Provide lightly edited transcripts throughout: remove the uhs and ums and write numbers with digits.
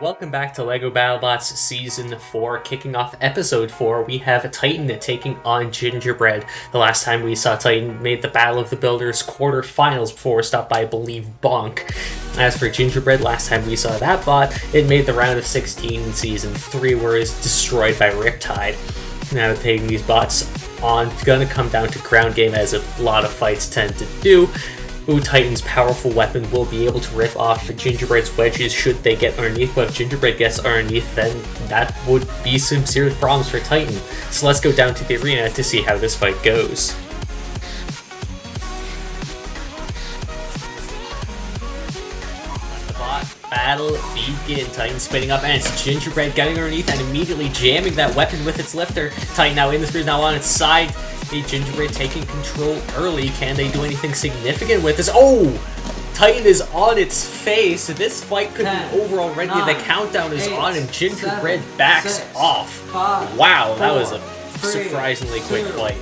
Welcome back to LEGO BattleBots Season 4. Kicking off Episode 4, we have Titan taking on Gingerbread. The last time we saw Titan made the Battle of the Builders quarterfinals before stopped by, I believe, Bonk. As for Gingerbread, last time we saw that bot, it made the round of 16 in Season 3, where it was destroyed by Riptide. Now taking these bots on, it's going to come down to ground game, as a lot of fights tend to do. Titan's powerful weapon will be able to rip off Gingerbread's wedges should they get underneath, but if Gingerbread gets underneath, then that would be some serious problems for Titan. So let's go down to the arena to see how this fight goes. Let the bot battle begin. Titan spinning up, and it's Gingerbread getting underneath and immediately jamming that weapon with its lifter. Titan now in the screen, now on its side. Gingerbread taking control early. Can they do anything significant with this? Oh! Titan is on its face. This fight could be over already. The countdown is on and Gingerbread backs off. Wow, that was a surprisingly quick fight.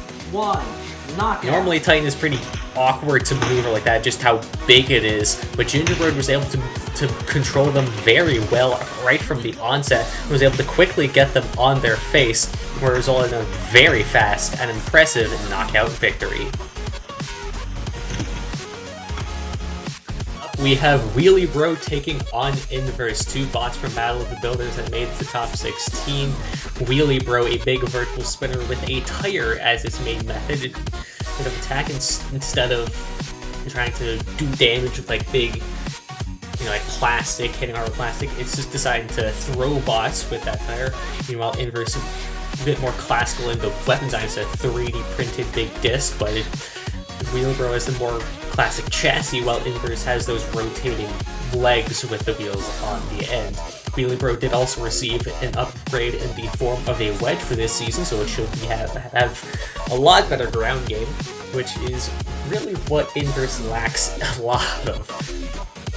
Normally Titan is pretty awkward to maneuver like that, just how big it is, but Gingerbread was able to control them very well right from the onset, and was able to quickly get them on their face, where it resulted in a very fast and impressive knockout victory. We have Wheelie Bro taking on Inverse, two bots from Battle of the Builders that made it to top 16. Wheelie Bro, a big vertical spinner with a tire as its main method of attack, instead of trying to do damage with like big, like plastic, hitting hard with plastic. It's just deciding to throw bots with that tire. Meanwhile, Inverse a bit more classical in the weapon design. It's a 3D printed big disc, but Wheelie Bro has the more classic chassis, while Inverse has those rotating legs with the wheels on the end. Wheelie Bro did also receive an upgrade in the form of a wedge for this season, so it should have a lot better ground game, which is really what Inverse lacks a lot of.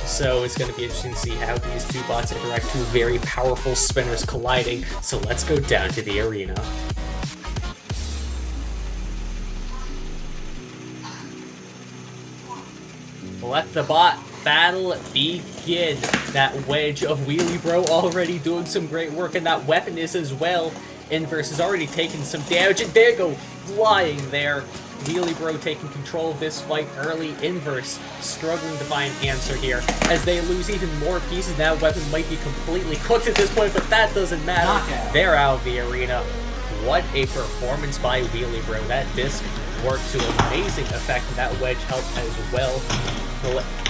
So it's going to be interesting to see how these two bots interact, two very powerful spinners colliding, so let's go down to the arena. Let the bot battle begin. That wedge of Wheelie Bro already doing some great work, and that weapon is as well. Inverse has already taken some damage, and there go flying there. Wheelie Bro taking control of this fight early. Inverse struggling to find an answer here. As they lose even more pieces, that weapon might be completely cooked at this point, but that doesn't matter. Knockout. They're out of the arena. What a performance by Wheelie Bro. That disc worked to amazing effect, and that wedge helped as well.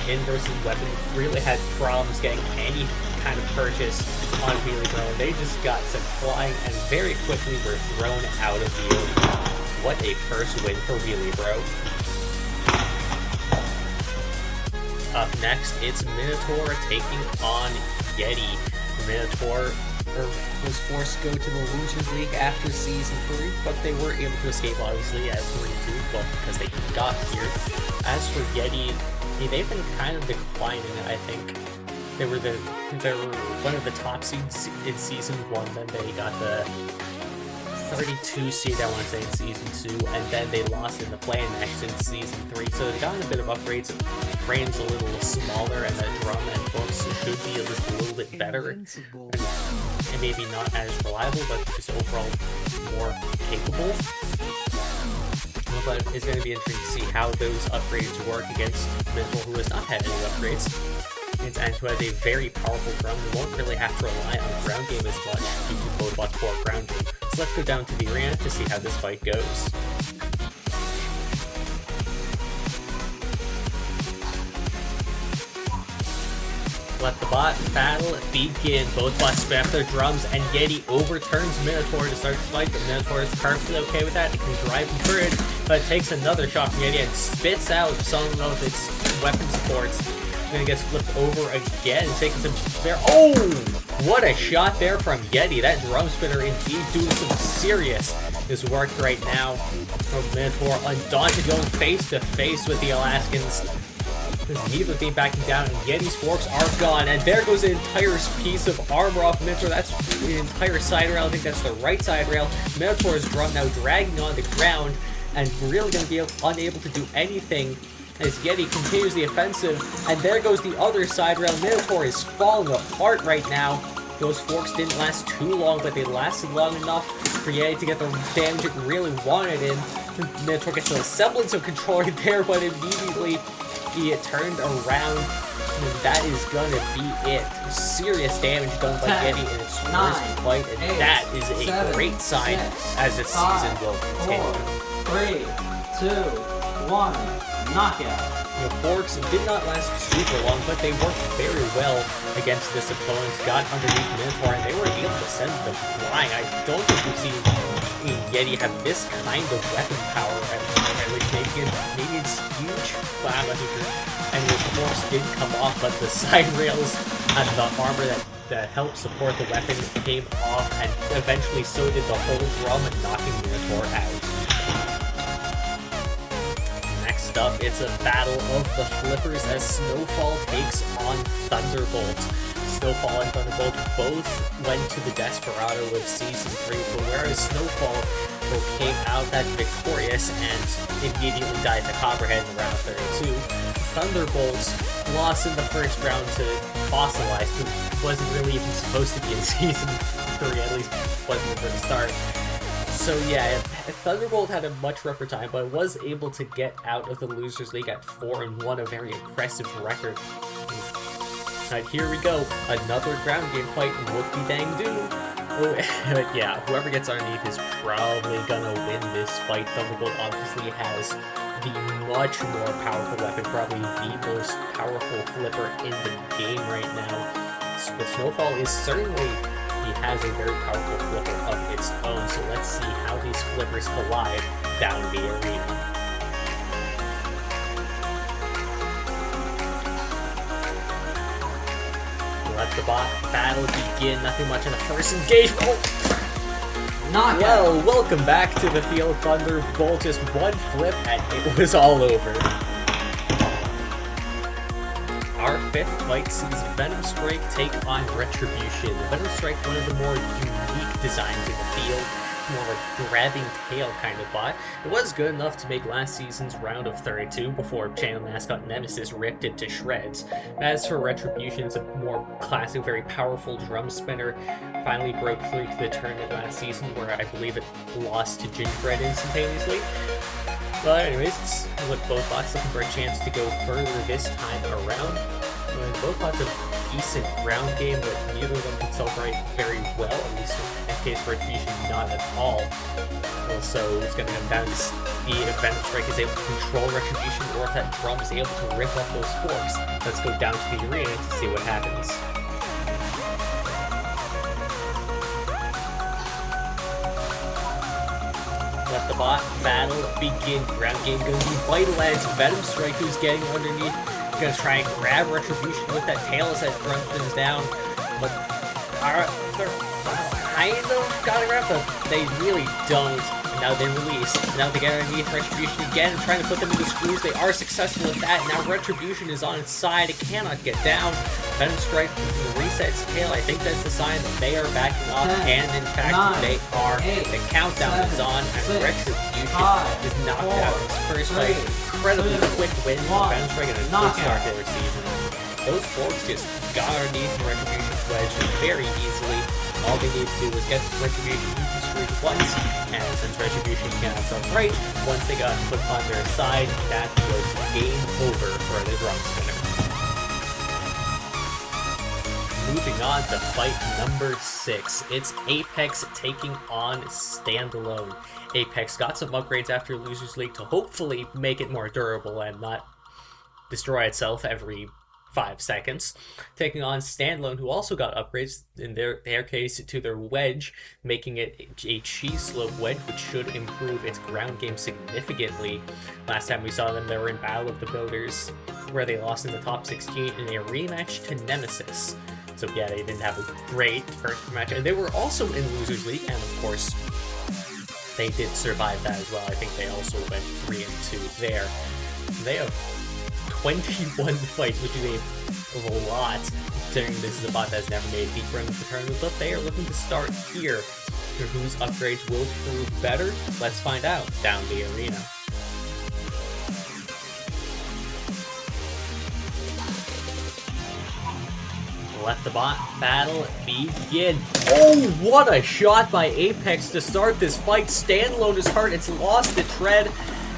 Inverse's weapon really had problems getting any kind of purchase on Wheelie Bro. They just got some flying and very quickly were thrown out of the arena. What a first win for Wheelie Bro. Up next, it's Minotaur taking on Yeti. Minotaur was forced to go to the Losers League after Season 3, but they were able to escape, obviously, at 3-2, well, because they got here. As for Yeti, they've been kind of declining, I think. They were one of the top seeds in Season 1, then they got the 32 seed, I want to say, in Season 2, and then they lost in the play match in Season 3, so they've gotten a bit of upgrades. The frame's a little smaller, and the drum and hooks should be just a little bit better, and maybe not as reliable, but just overall more capable. But it's going to be interesting to see how those upgrades work against Minotaur, who has not had any upgrades, and who has a very powerful drum. We won't really have to rely on the ground game as much due to both bots' poor ground game. So let's go down to the arena to see how this fight goes. Let the bot battle begin. Both bots spam their drums, and Yeti overturns Minotaur to start the fight, but Minotaur is perfectly okay with that. It can drive and courage, but it takes another shot from Yeti and spits out some of its weapon supports. Then it gets flipped over again, taking some there. Oh! What a shot there from Yeti. That drum spinner indeed doing some serious work right now from Minotaur. Undaunted, going face to face with the Alaskans. Neither team backing down, and Yeti's forks are gone, and there goes an entire piece of armor off Minotaur. That's the entire side rail. I think that's the right side rail. Minotaur's drum now dragging on the ground, and really going to be unable to do anything as Yeti continues the offensive, and there goes the other side rail. Minotaur is falling apart right now. Those forks didn't last too long, but they lasted long enough for Yeti to get the damage it really wanted in. Minotaur gets a semblance of control right there, but immediately he turned around, and that is gonna be it. Serious damage done by Yeti in its first fight, and that is a great sign as the season will continue. 4, 3, 2, 1, knockout. The forks did not last super long, but they worked very well against this opponent. Got underneath Minotaur, and they were able to send them flying. I don't think we've seen Yeti have this kind of weapon power, at least maybe it's huge, but I'm not too sure. And the forks did come off, but the side rails and the armor that helped support the weapon came off, and eventually so did the whole drum, knocking Minotaur out. Next up, it's a battle of the flippers as Snowfall takes on Thunderbolt. Snowfall and Thunderbolt both went to the Desperado of Season 3, but whereas Snowfall came out that victorious and immediately died to Copperhead in round 32, Thunderbolt lost in the first round to Fossilized, who wasn't really even supposed to be in Season 3, at least wasn't from the start. So yeah, Thunderbolt had a much rougher time, but was able to get out of the Losers League at 4-1, a very impressive record. Alright, here we go. Another ground game fight, whoopie-dang-doo. Oh, yeah, whoever gets underneath is probably gonna win this fight. Thunderbolt obviously has the much more powerful weapon, probably the most powerful flipper in the game right now. But Snowfall is certainly... he has a very powerful flipper of its own, so let's see how these flippers collide down the arena. Let the battle begin. Nothing much in the first engagement. Oh. Well, welcome back to the field. Thunderbolt, just one flip and it was all over. Our fifth fight sees Venom Strike take on Retribution. Venom Strike, one of the more unique designs in the field, more of a grabbing tail kind of bot. It was good enough to make last season's round of 32 before channel mascot Nemesis ripped it to shreds. As for Retribution, it's a more classic, very powerful drum spinner. Finally broke through to the tournament last season where I believe it lost to Gingerbread instantaneously. But anyways, both bots looking for a chance to go further this time around. Both bots have a decent ground game, but neither of them can celebrate very well, at least in case for Retribution, not at all. Also, it's going to come down to see if Venom Strike is able to control Retribution or if that drum is able to rip up those forks. Let's go down to the arena to see what happens. Let the bot battle begin. Ground game going to be vital as Venom Strike, who's getting underneath, going to try and grab Retribution with that tail as that runs things down. But they're kind of got it wrapped, but they really don't. Now they release. Now they get underneath Retribution again, trying to put them into screws. They are successful with that. Now Retribution is on its side. It cannot get down. Venom Strike resets tail. I think that's the sign that they are backing off, and in fact, they are. The countdown is on, and Retribution is knocked out in its first fight. Incredibly quick win for Venom Strike and a good start to their season. Those forks just got underneath Retribution's wedge very easily. All they need to do was get Retribution into screws once, and since Retribution cannot celebrate, once they got put on their side, that was game over for the drum spinner. Moving on to fight number 6, it's Apex taking on Standalone. Apex got some upgrades after Losers League to hopefully make it more durable and not destroy itself every 5 seconds, taking on Standalone, who also got upgrades in their case to their wedge, making it a cheese slope wedge, which should improve its ground game significantly. Last time we saw them, they were in Battle of the Builders, where they lost in the top 16 in a rematch to Nemesis. So yeah, they didn't have a great first match, and they were also in Losers League, and of course, they did survive that as well. I think they also went 3-2 there. They have 21 fights, which is a lot, considering this is a bot that's never made a deep run of the tournament, but they are looking to start here. Whose upgrades will prove better? Let's find out down the arena. Let the bot battle begin. Oh, what a shot by Apex to start this fight. Standalone is hurt. It's lost the tread,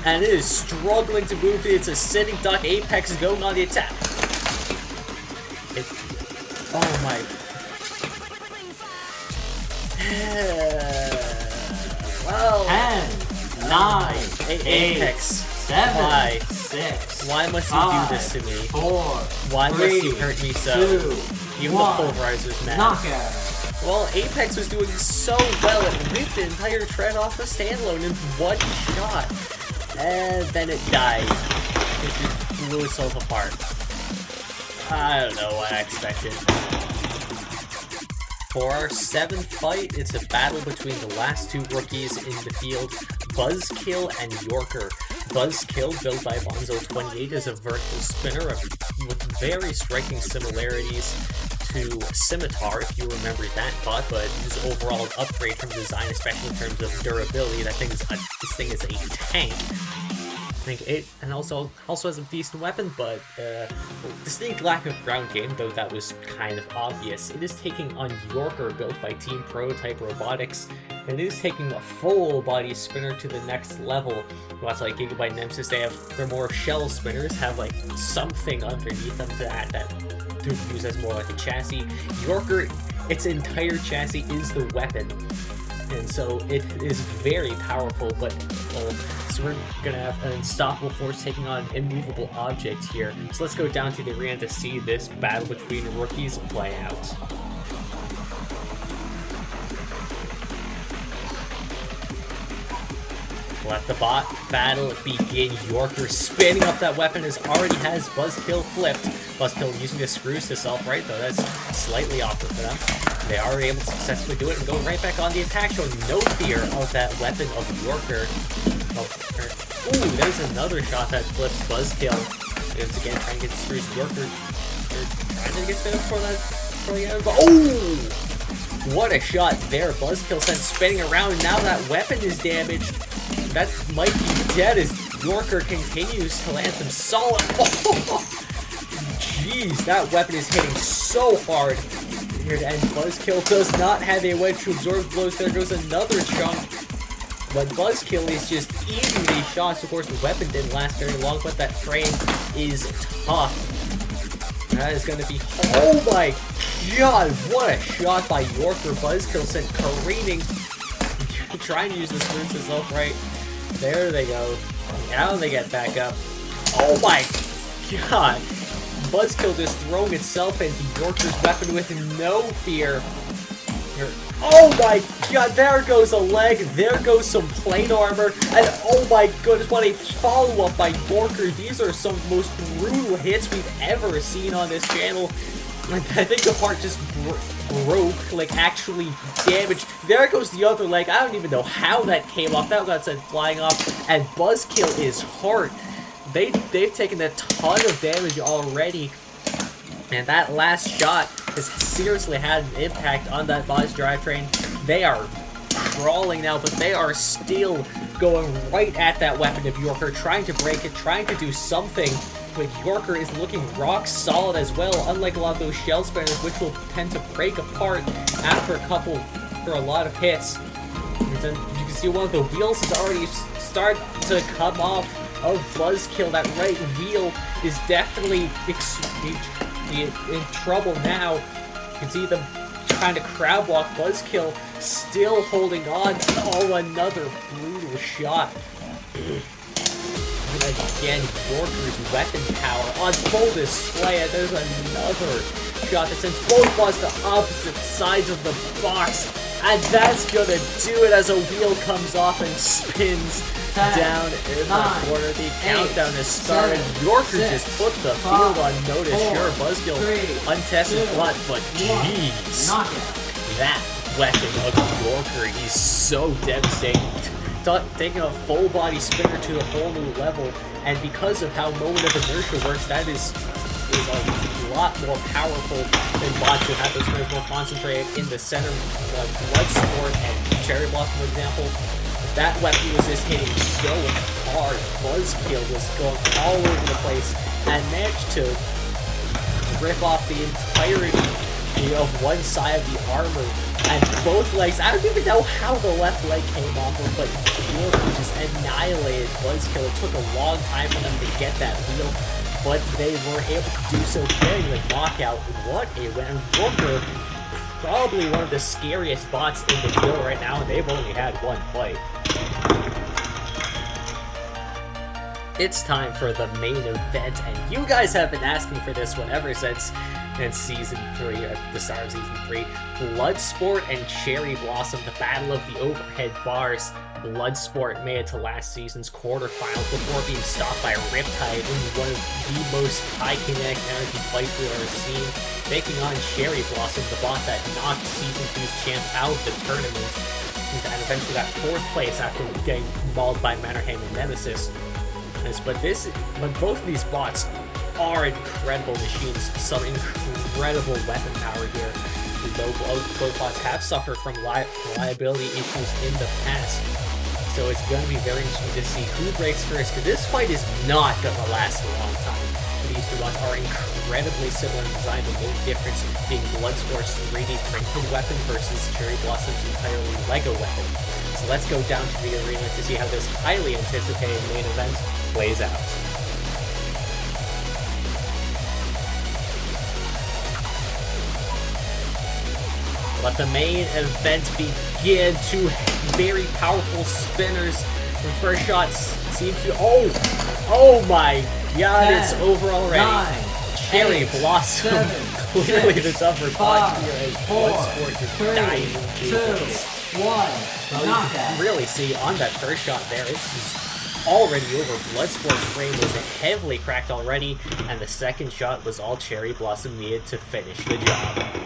and it is struggling to move. It's a sitting duck. Apex is going on the attack. Oh my. Well. 10, 9, 8, Apex. 7, Why? 6. Why must you 5, do this to me? 4. Why 3, must you hurt me so? 2, Even 1. the pulverizer's mad. Knockout. Well, Apex was doing so well, it ripped the entire tread off the standalone in one shot. And then it died. It just blew itself apart. I don't know what I expected. For our 7th fight, it's a battle between the last 2 rookies in the field, Buzzkill and Yorker. Buzzkill, built by Bonzo28, is a vertical spinner with very striking similarities to Scimitar, if you remember that bot, but his overall upgrade from design, especially in terms of durability. That thing is this thing is a tank. I think it, and also has a decent weapon, but distinct lack of ground game, though that was kind of obvious. It is taking on Yorker, built by Team Prototype Robotics, and it is taking a full body spinner to the next level. Lots like Gigabyte Nemesis, they have their more shell spinners, have like something underneath them that to use as more like a chassis. Yorker, its entire chassis is the weapon. And so it is very powerful, but so we're gonna have an unstoppable force taking on an immovable object here. So let's go down to the arena to see this battle between rookies play out. Let the bot battle begin. Yorker spinning up that weapon already has Buzzkill flipped. Buzzkill using the screws to self-right, though that's slightly awkward for them. They are able to successfully do it and go right back on the attack, showing no fear of that weapon of Yorker. Ooh, there's another shot that flips Buzzkill. Once again, trying to get the screws. Yorker trying to get spin up for the end. Oh! What a shot there. Buzzkill sent spinning around. Now that weapon is damaged. That might be dead as Yorker continues to land some solid. Jeez, that weapon is hitting so hard here to end. Buzzkill does not have a wedge to absorb blows. There goes another chunk. But Buzzkill is just eating these shots. Of course, the weapon didn't last very long, but that frame is tough. That is going to be... Oh my god, what a shot by Yorker. Buzzkill sent careening. Trying to use the screws to self-right. There they go. Now they get back up. Oh my god. Buzzkill just throwing itself into Yorker's weapon with no fear. Oh my god, there goes a leg, there goes some plate armor, and oh my goodness, what a follow-up by Yorker. These are some of the most brutal hits we've ever seen on this channel. Like, I think the part just broke, like actually damaged. There goes the other leg. I don't even know how that came off. That got sent flying off, and Buzzkill is hurt. They've taken a ton of damage already, and that last shot has seriously had an impact on that Buzz drivetrain. They are crawling now, but they are still going right at that weapon of Yorker, trying to break it, trying to do something. But Yorker is looking rock solid as well, unlike a lot of those shell spinners, which will tend to break apart after a lot of hits. And then you can see one of the wheels has already started to come off of Buzzkill. That right wheel is definitely in trouble now. You can see them trying to crab walk. Buzzkill still holding on. Oh, another brutal shot. And again, Yorker's weapon power on full display. And there's another shot that sends both bots to opposite sides of the box. And that's gonna do it as a wheel comes off and spins 10, down in the 9, corner. The 8, countdown has started. 7, Yorker 6, just put the 5, field on notice. 4, Sure, Buzzkill 3, untested 2, blunt, but 1. jeez. Knockout. That weapon of Yorker is so devastating. Taking a full body spinner to a whole new level, and because of how moment of inertia works, that is a lot more powerful than bots who have those spinners more concentrated in the center. Bloodsport and Cherry Blossom, for example, that weapon was just hitting so hard. Buzzkill was going all over the place and managed to rip off the entirety of one side of the armor and both legs. I don't even know how the left leg came off of, but Shield just annihilated Buzzkill. It took a long time for them to get that wheel, but they were able to do so, getting the knockout. What a win. Booker, probably one of the scariest bots in the field right now, and they've only had one fight. It's time for the main event, and you guys have been asking for this one ever since Season 3, at the start of Season 3. Bloodsport and Cherry Blossom, the battle of the overhead bars. Bloodsport made it to last season's quarterfinals before being stopped by Riptide in one of the most high kinetic energy fights we've ever seen, taking on Cherry Blossom, the bot that knocked Season 2's champ out of the tournament, and eventually got 4th place after getting mauled by Mannerheim and Nemesis. But both of these bots are incredible machines, some incredible weapon power here. Though both bots have suffered from reliability issues in the past, so it's going to be very interesting to see who breaks first, because this fight is not going to last a long time. These two bots are incredibly similar in design, the main difference being Bloodsport's 3D printed weapon versus Cherry Blossom's entirely Lego weapon. So let's go down to the arena to see how this highly anticipated main event plays out. Let the main event begin. Two very powerful spinners. The first shot seems to... Oh my god, 10, it's over already. 9, Cherry 8, Blossom, 7, clearly 6, the tougher spot here as Bloodsport just dying. 2, 1, well, you can really see on that first shot there, it's already over. Bloodsport's frame was heavily cracked already, and the second shot was all Cherry Blossom needed to finish the job.